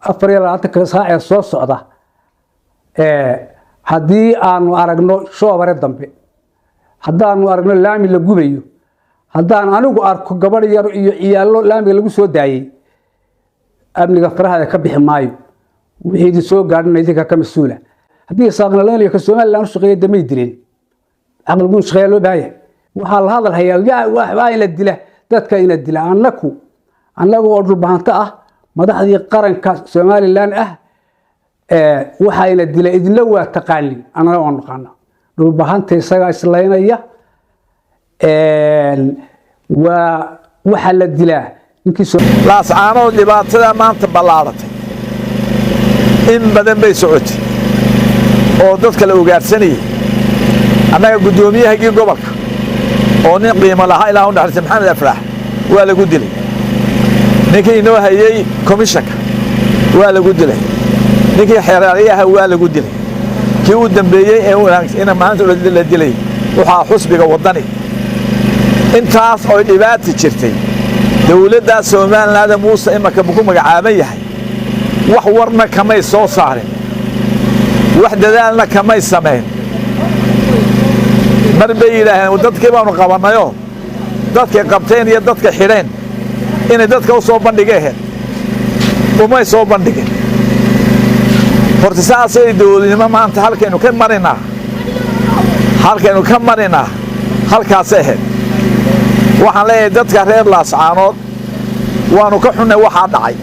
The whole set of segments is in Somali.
أفريقيا ساعة صوص هذا هدي أنو أرجنو شو أبرد دمبي هذا أنو أرجنو لامي لجوبيو هذا أنو أركو قبل يالو لامي لجو سو داي أبني غفرها هذا كبي حمايو وهيدي سو قارن يديك كمسؤولة هدي صاغنا لنا يكسونا لنا شغية دميدرين عمل مون شغية باي وحال هذا الحياة يا واحد الدله dadka ina dila anagu oo dhulbaanta ah madaxdii qaranka Soomaaliland ah waxa ina dila idinla waa taqaani anaga oo naqaana dhulbaanta isaga islaynaya waxa la dilaa inkii laascaano dhibaatada maanta balaaratay in badan bay socotay oo dadka la ogaarsanay anaga gudoomiyaha gobolka oo nin qiimo laha ilaa uu dhaxay Maxamed Afrax waa lagu dilay ninkii inoo hayay komishanka waa lagu dilay ninkii xeeraaliyaha waa lagu dilay kii uu dambeeyay ee ina maanta la dilay waxa xusbiga wadani intaas oo dhibaato jirtay dawladda Soomaaliland Muuse imaka ku magacaaban yahay wax warna kamay soo saarin wax dadaalna kamay sameyn marba ilaahay dadkii baanu qabanayo dadkii qabteen iyo dadka xireen in dadka u soo bandhigeen uma soo bandhigeen hortisaasay dawladnimo maanta halkeenu ka marina halkaas ahayd waxaan leeyahay dadka reer Laascaanood waanu ka xunnay waxa dhacay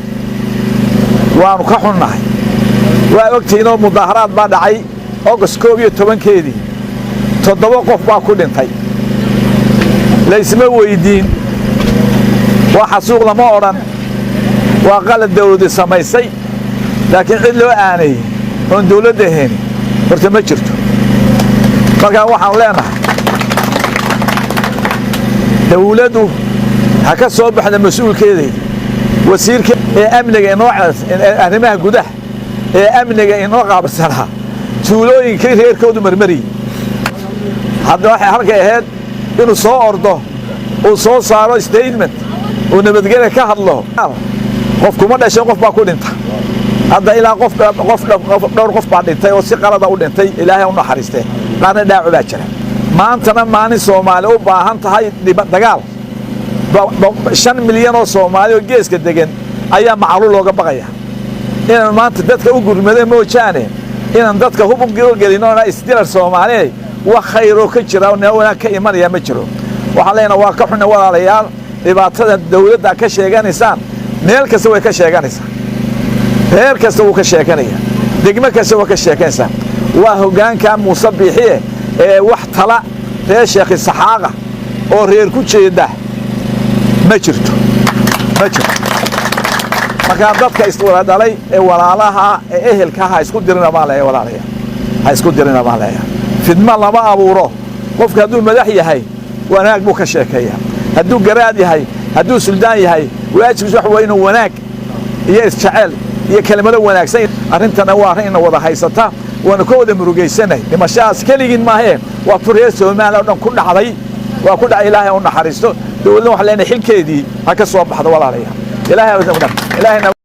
waa ogtiino mudaharaad baa dhacay August 12keedii 7 qof baa ku dhintay laysma weydiin waxa suuq lama oran waa qalad dawladda samaysay laakiin cid loo aanay oo dawladda ahayn horta ma jirto marka waxaan leenahay dawladdu ha ka soo baxda mas'uulkeedii wasiirka amniga inoo arrimaha gudaha amniga inoo qaabsana tuulooyinka reerkoodu marmari hadda waxa halkay ahayd inuu soo ordo oo soo saaro statement oo nabadgelyo ka hadlo qof kuma dhashay qof baa ku dhintay hadda ilaa qof dhowr qof baa dhintay oo si qalad ah u dhintay ilaahay u naxariistay qaarna dhaawac baa jira maantana maalin Soomaali u baahan tahay dagaal 5 milyan oo Soomaali oo geeska degan ayaa macluul looga baqaya in maanta dadka u gurmaday moojaane in dadka hub u gelino isdilar Soomaali وخيرو كجرا ونونا كإيمانيا مجرو وحلينا واقعنا ولا ريال إبعتنا الدولة دا كشيغانيسان ميل كسوي كشيغانيسان غير كسوي كشيغانيا دقمة كسوي كشيغانيسان وهو كان مصبيحيه وحطلا يا شيخ الصحاقة أو رير كوتشي ده مجرتو marka dadka iswada dalay ee walaalaha ee ehelka ha isku dirina maalay walaalaha ha isku dirina maalay fidma lama abuuro qofka haduu madax yahay wanaag buu ka sheekeeya haduu garaad yahay haduu suldaan yahay waajib wax weyn oo wanaag iyo isjacayl iyo kelimado wanaagsan arintana waa in wada haysata wana ku wada murugaysanay dhimashaas kaligin ma ahe waa furiyay Soomaaliya oo dhan ku dhacday waa ku dhacay Ilaahay oo naxariisto dawladda wax leenahay xilkeedii ha ka soo baxdo walaalayaal Ilaahay